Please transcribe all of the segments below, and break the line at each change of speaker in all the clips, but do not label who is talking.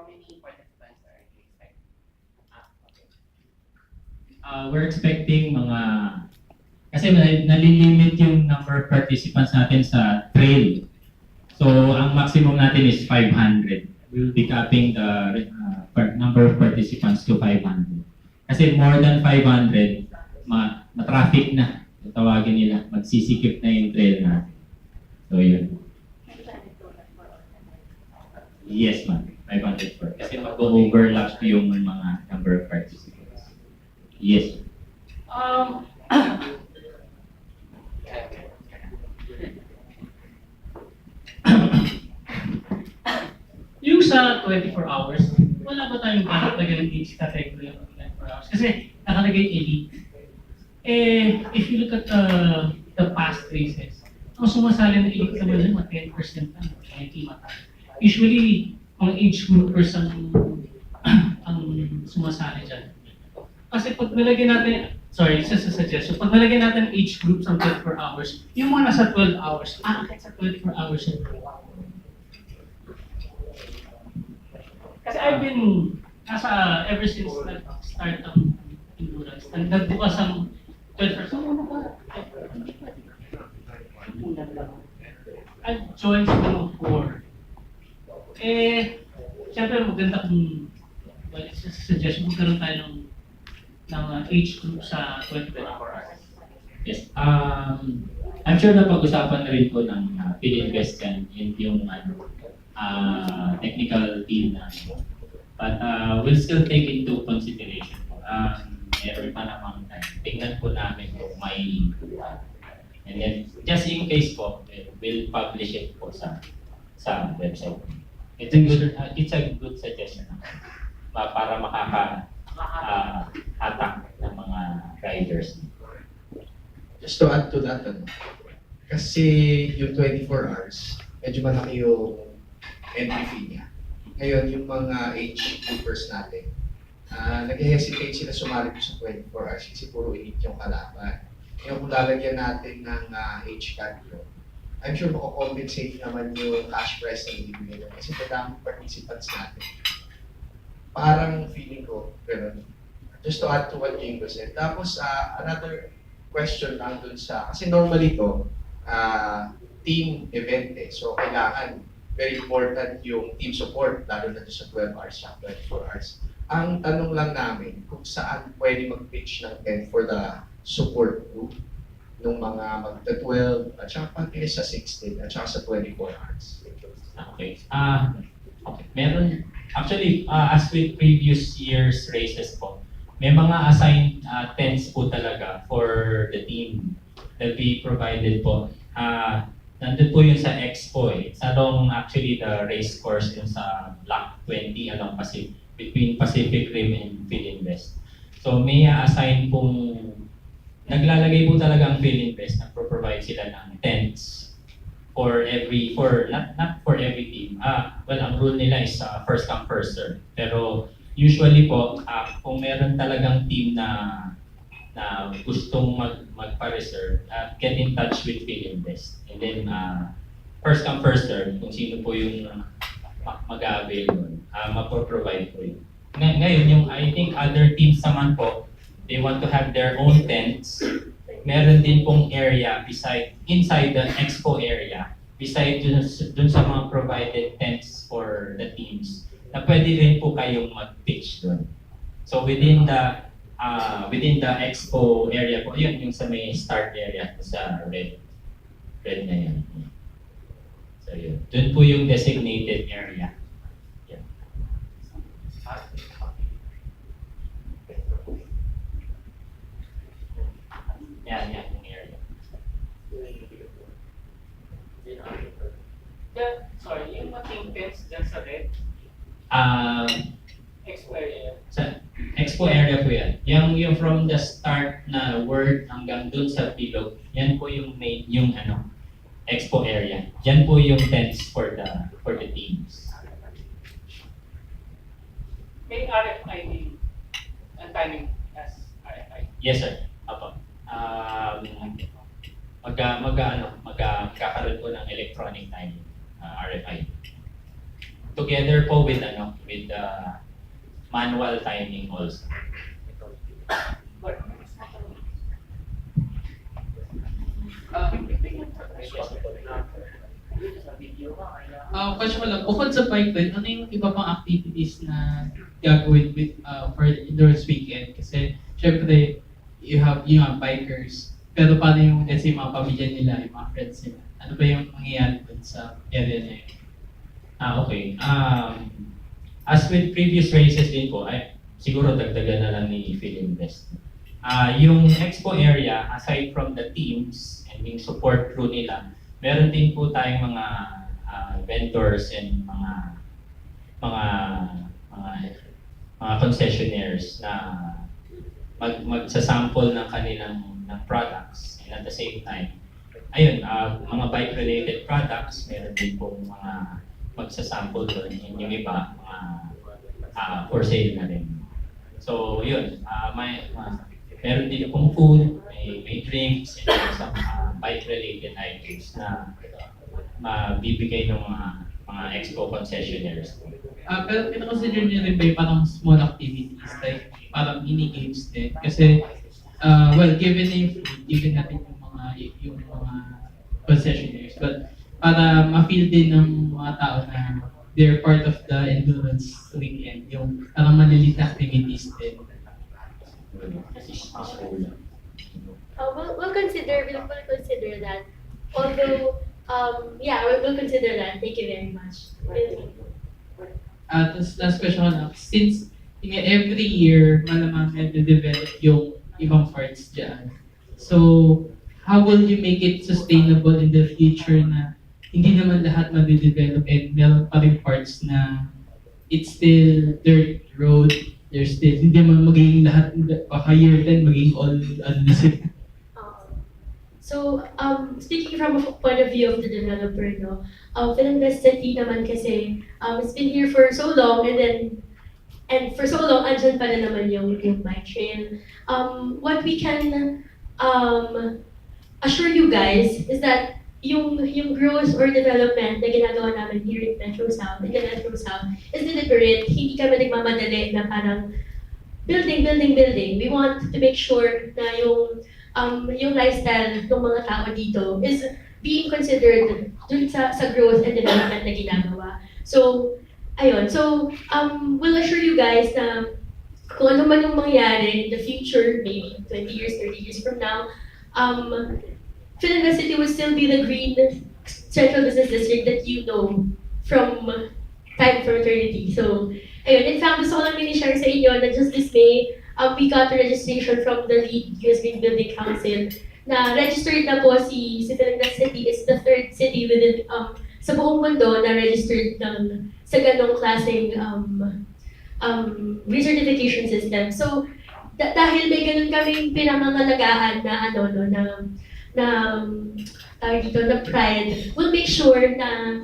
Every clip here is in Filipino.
how many participants are you expecting?
Okay. We're expecting kasi nalilimit yung number of participants natin sa trail. So, ang maximum natin is 500. We'll be capping the number of participants to 500. Kasi more than 500, ma-traffic na. Tawagin nila, magsisikip na yung trail natin. So, yun. Yes, ma'am. 500 for. Kasi mag-overlap yung mga number of participants. Yes.
Yung sa 24 hours, wala ba tayong nakalagay ng age category ng 24 hours? Kasi nakalagay elite. If you look at the past races, ang sumasali ng elite naman yung mga 10% lang, 20 mata. Usually, mga age groupers ang sumasali dyan. Kasi pag nalagyan natin, sorry, isa sa suggestion, pag nalagyan natin age groups ng 24 hours, yung mga nasa 12 hours, aakit sa 24 hours yun. Kasi I've been, ever since nag-start ang endurance, nagbukas ang 12 hours. Ano ba? I've joined sa mga 4. Siyempre maganda kung, well, it's just a suggestion, magkaroon tayo ng age group sa 24 hours.
Yes. I'm sure na pag-usapan na rin po ng Filinvest yan, yung technical team na. But we'll still take into consideration po. Meron pa namang time. Tingnan po namin kung may and then, just in case po, we'll publish it po sa website. It's a good suggestion para hatak ng mga riders.
Just to add to that, kasi yung 24 hours, medyo malaki yung entry fee niya. Ngayon, yung mga age groupers natin, nag-hesitate sila sumali sa 24 hours kasi puro elite yung kalaban. Ngayon, kung lalagyan natin ng age category, I'm sure mako-compensate naman yung cash prize na ibibigay nila kasi madaming participants natin. Parang feeling ko, ganun. Just to add to what Jingo said. Tapos, another question lang dun kasi normally to, team event eh. So, kailangan, very important yung team support, lalo na sa 12 hours at 24 hours. Ang tanong lang namin, kung saan pwede mag-pitch ng tent for the support group ng mga magta-12 at saka pati sa 16 at saka sa 24 hours.
Okay. Okay. Meron, actually, as with previous year's races po, may mga assigned tents po talaga for the team that we provided po. Nandun po yun sa Expo eh. It's along actually the race course yun sa Block 20 along between Pacific Rim and Filinvest. So may assign pong, naglalagay po talaga ang Filinvest na provide sila ng tents not for every team. Well, ang rule nila is first come first serve. Pero usually po, kung meron talagang team na gustong magpa-reserve, get in touch with Filinvest. And then, first come first serve, kung sino po yung mag-avail nun, mapoprovide po yun. Ngayon, yung I think other teams naman po, they want to have their own tents. Meron din pong area inside the expo area, beside dun sa mga provided tents for the teams, na pwede rin po kayong mag-pitch dun. So within the expo area po, yun yung sa may start area sa red na yan. So yun, dun po yung designated area. Yan. Yan yung area.
Sorry, yung mating tents dyan sa red, expo area.
Sa expo area po yan. Yung from the start na word hanggang dun sa bilog, yan po yung main, yung expo area. Yan po yung tents for the teams.
May RFID ang timing as RFID.
Yes sir. Apo. Magkakaroon po ng electronic timing, RFID. together po with with manual timing also.
Question ko lang, bukod sa pipeline, ano yung iba pang activities na gagawin for endurance weekend? Kasi, syempre, you have yung bikers, pero paano yung, let's say, mga pamilya nila, yung mga friends nila? Ano ba yung mangyayari dun sa area na yun?
Okay. As with previous races din po, siguro dagdagan na lang ni Filinvest. Yung expo area, aside from the teams and yung support crew nila, meron din po tayong mga vendors and mga concessionaires na magsasample ng kanilang ng products, and at the same time, ayun, mga bike-related products, meron din pong mga magsasample doon, and yung iba, for sale na rin. So, yun, meron din pong food, may drinks, and some bike-related items na mabibigay ng mga expo concessionaires.
Pero pinakonsider niyo rin ba yung parang small activities, like parang mini-games din? Kasi, well, given natin yung mga concessionaires, but para ma-feel din ng mga tao na they're part of the endurance weekend, yung parang malilit na activities din.
We'll consider that. Although, yeah, we'll consider that. Thank you very much.
Tapos last question ko lang, since every year malamang na-develop yung ibang parts dyan, so how will you make it sustainable in the future na hindi naman lahat ma-develop and meron pa rin parts na it's still dirt road, there's still, hindi naman magiging lahat, baka year 10 magiging all unlisted.
So, speaking from a point of view of the developer, no, Filinvest City naman kasi, it's been here for so long, and for so long, andyan pa na naman yung bike trail. What we can assure you guys is that yung growth or development na ginagawa namin here in Metro South, in the Metro South, is deliberate. Hindi kami nagmamadali na parang building. We want to make sure na yung lifestyle ng mga tao dito is being considered dun sa growth and development na ginagawa. So, ayun. So, we'll assure you guys na kung ano man yung mangyari in the future, maybe 20 years, 30 years from now, Filinvest City will still be the green central business district that you know from time for eternity. So, ayun. In fact, gusto ko lang mini-share sa inyo na just this May, we got the registration from the lead US Green Building Council na registered na po si Filinvest City is the third city within sa buong mundo na registered sa ganong klaseng recertification system. So, dahil may ganun kaming pinamangalagaan na pride, we'll make sure na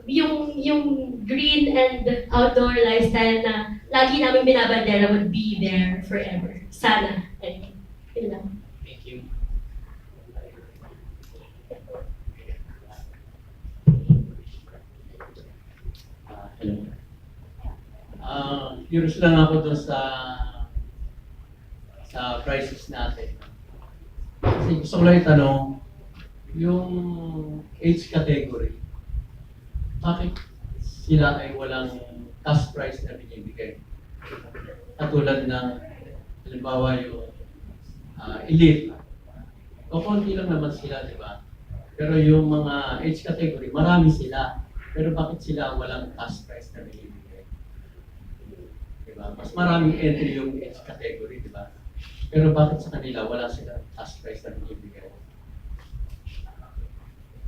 yung green and outdoor lifestyle na lagi namin binabandera would be there forever. Sana. Anyway, yun lang.
Thank you.
Hello. Curious lang ako doon sa prices natin. Kasi gusto ko lang itanong, yung age category, bakit sila ay walang cash price na binibigay? Katulad ng, halimbawa yung elite, o konti lang naman sila, di ba? Pero yung mga age category, marami sila. Pero bakit sila walang cash price na binibigay? Diba? Mas maraming entry yung age category, di ba? Pero bakit sa kanila wala silang cash price na binibigay?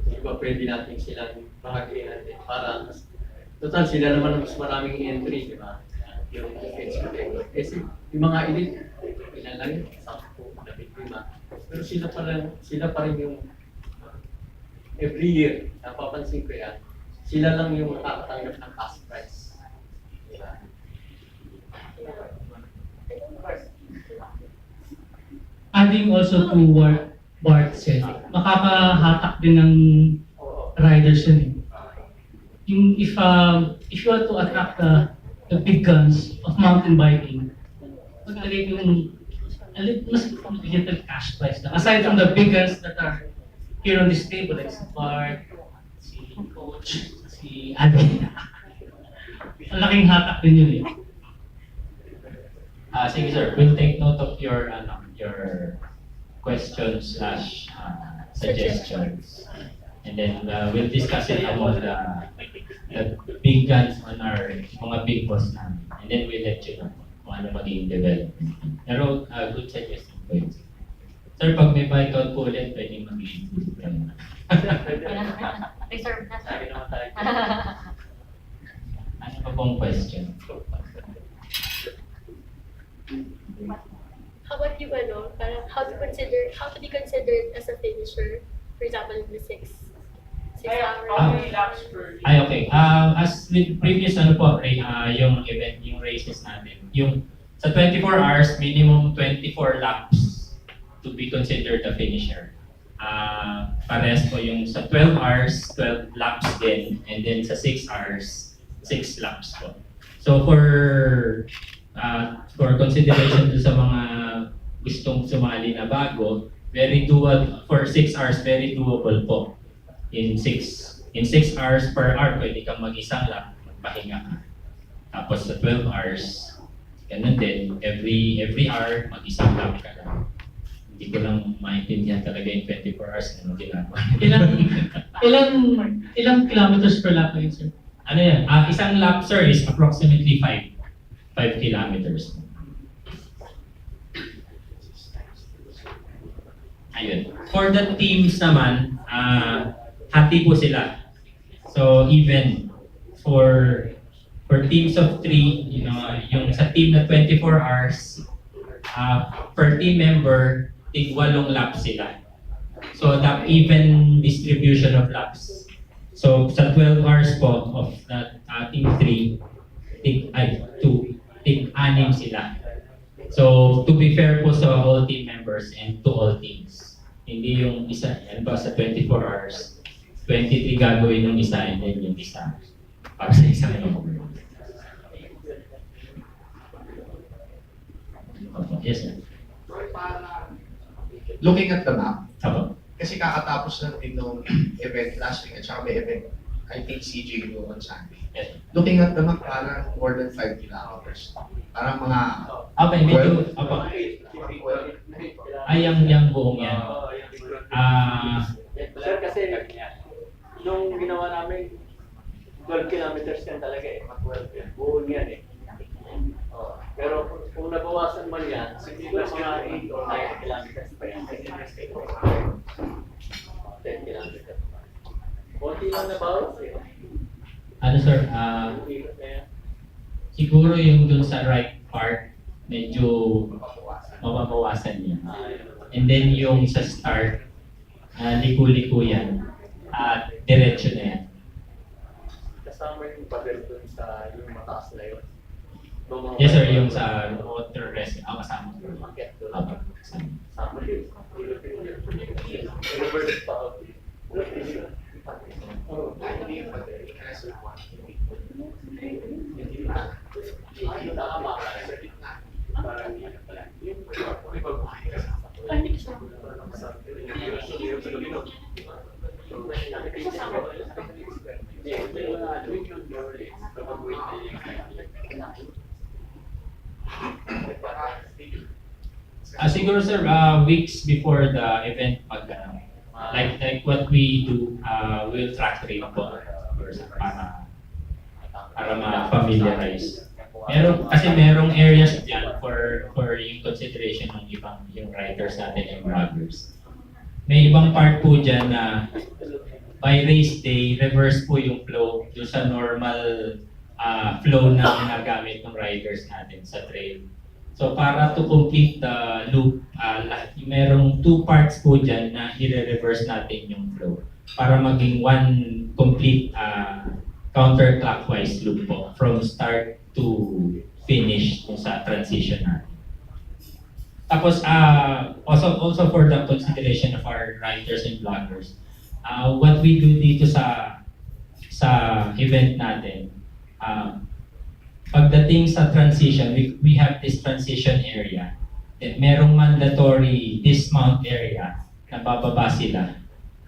Di ba pwede natin silang bahagihan natin para total sila naman mas maraming entry, di ba? Yung age category. Kasi yung mga elite, ilan lang yun, 10, 15. Pero sila pa rin yung every year, napapansin ko yan, sila lang yung nakakatanggap ng cash price. Diba?
Adding also to what Bart said, makakahatak din ng riders yun eh. if you want to attract the big guns of mountain biking, maglagay yung mas little cash prize lang. Aside from the big guns that are here on this table, like si Bart, si Coach, si Adi. Ang laking hatak din yun eh.
Sige sir, we'll take note of your your questions slash suggestions. And then we'll discuss it among the big guns on our mga big boss namin. And then we'll let you know kung ano magiging development. Pero good suggestion po yun. Sir, pag may bike out po ulit, pwede mag-i-include kayo.
Reserve na, sir.
Ano pa pong question?
How about you, parang how to be considered as a finisher? For example, in the 6 hours.
Okay. As with previous yung event, yung races natin, yung sa 24 hours, minimum 24 laps to be considered a finisher. Parehas po yung sa 12 hours, 12 laps din, and then sa 6 hours, 6 laps po. So for consideration sa mga gustong sumali na bago, very doable for 6 hours, very doable po. In 6 hours per hour, pwede kang mag-isang lap, magpahinga ka. Tapos sa 12 hours, ganun din, every hour, mag-isang lap ka lang. Hindi ko lang maintindihan talaga yung 24 hours na ginagawa.
Ilang kilometers per lap yun, sir?
Ano yan? Isang lap, sir, is approximately 5 kilometers. Ayun. For the teams naman, hati po sila. So even for teams of 3, yung sa team na 24 hours, per team member, tig 8 laps sila. So that even distribution of laps. So sa 12 hours po of that team 3, tig 6 sila. So to be fair po sa all team members and to all teams. Hindi yung isa, yan ba sa 24 hours, 23 gagawin yung isa and then yung isa para sa isang member. Yes, sir.
Looking at the map,
Apo.
kasi kakatapos lang din ng event last week at saka may event, I think CJ go on Sunday.
Yes.
Looking at the map, parang more than 5 kilometers. Parang mga
Okay, medyo, apo. Ay, yung buong yan.
Sir, kasi nung ginawa namin, 12 kilometers yan talaga eh. 12 yan. Buong yan eh. Pero kung nabawasan man yan, siguro mga 8 or 9 kilometers pa yan. 10 kilometers. Konti lang nabawas eh.
Ano sir, siguro yung dun sa right part, medyo mababawasan niya. And then yung sa start, liku-liku yan. At diretso na yan.
Kasama yung pader dun sa yung mataas na yun.
Yes sir, yung sa water rest, kasama ko. Apo, kasama.
Kasama yun. Reverse pa ako.
Siguro sir, weeks before the event, like what we do, we'll track rate po para ma-familiarize. Kasi merong areas dyan for yung consideration ng ibang yung riders natin, yung vloggers. May ibang part po dyan na by race day, reverse po yung flow doon sa normal flow na ginagamit ng riders natin sa trail. So para to complete the loop, merong 2 parts po dyan na i-reverse natin yung flow para maging one complete counterclockwise loop po from start to finish sa transition natin. Tapos also for the consideration of our writers and bloggers, what we do dito sa sa event natin, pagdating sa transition, we have this transition area. Then merong mandatory dismount area na bababa sila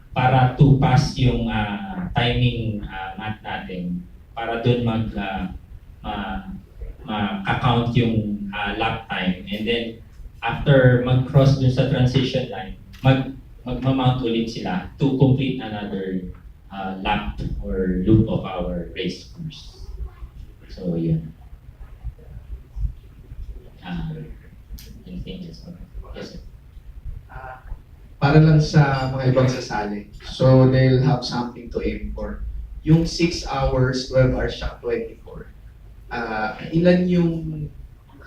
para to pass yung timing mat natin para doon ma-count yung lap time. And then after mag-cross dun sa transition line, magmamount ulit sila to complete another lap or loop of our race course. So yun. Anything else? Yes, sir.
Para lang sa mga ibang sasali. So they'll have something to aim for. Yung 6 hours, 12 hours, siya 24. Ilan yung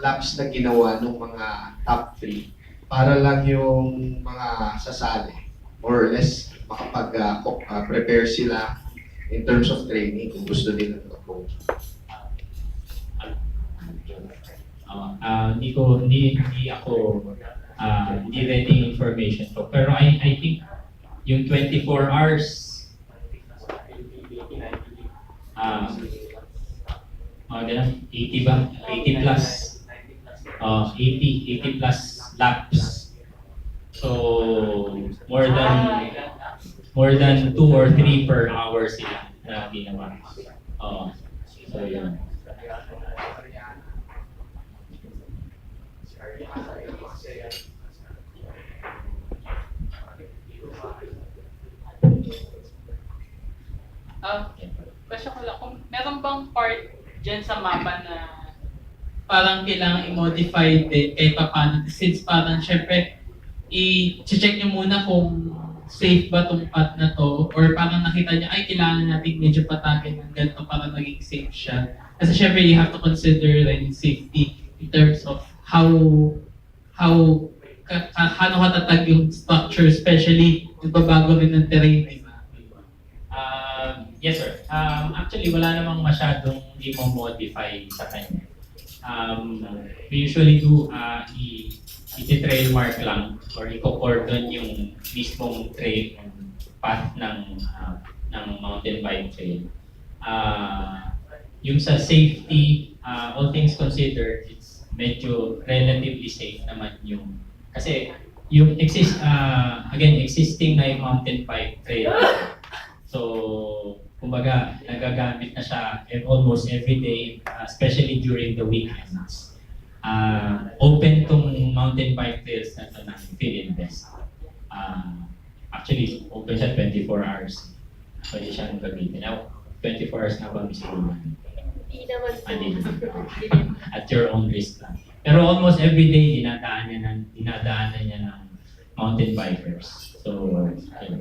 laps na ginawa ng mga top 3 para lang yung mga sasali more or less makapag-prepare sila in terms of training kung gusto nila mag-go.
Hindi ready information ko. Pero I think yung 24 hours ganun, 80 ba? 80 plus 80 plus laps. So more than 2 or 3 per hour sila na ginawa. So yun.
Question ko lang, kung meron bang part dyan sa mapa na parang kailangan i-modify din kahit pa paano, since parang syempre i-check nyo muna kung safe ba tong path na to, or parang nakita nyo, ay kailangan natin medyo patagin ng ganito para maging safe siya. Kasi syempre you have to consider rin safety in terms of how katatag yung structure, especially nagbabago rin ng terrain, di ba?
Yes, sir. Actually, wala namang masyadong i-modify sa kanya. We usually do i-trail mark lang or i-cordon yung mismong trail path ng mountain bike trail. Yung sa safety, all things considered, it's medyo relatively safe naman yung kasi yung existing na yung mountain bike trail. So, kumbaga, nagagamit na siya almost every day, especially during the weekends. Open tong mountain bike trails na ito ng Filinvest. Actually, open siya 24 hours. Pwede siyang gamitin. Now, 24 hours na ba siguro?
Hindi naman po.
At your own risk lang. Pero almost every day, dinadaanan niya ng mountain bikers. So, yun.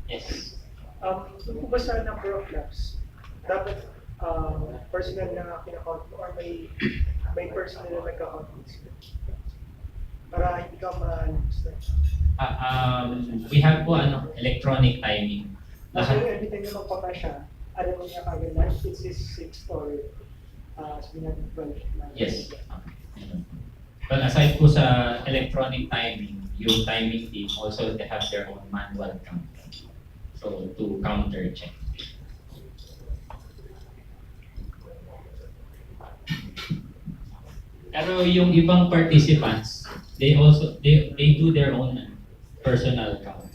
Yes.
Kung po ba sa number of laps, dapat personal na kinakount mo or may personal na nagkakount mo para hindi ka
We have po electronic timing.
Kasi every time na magpapa siya, alam mo niya kagad na it's his 6th or sabihin natin 12.
Yes. Well, aside po sa electronic timing, yung timing team also they have their own manual count. So to counter check. Pero yung ibang participants, they do their own personal count.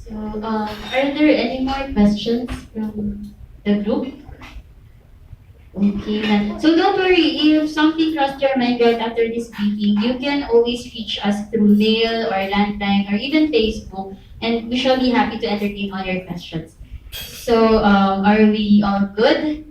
So, are there any more questions from the group? Okay, then. So don't worry, if something crossed your mind right after this meeting, you can always reach us through mail or landline or even Facebook, and we shall be happy to entertain all your questions. So, are we all good?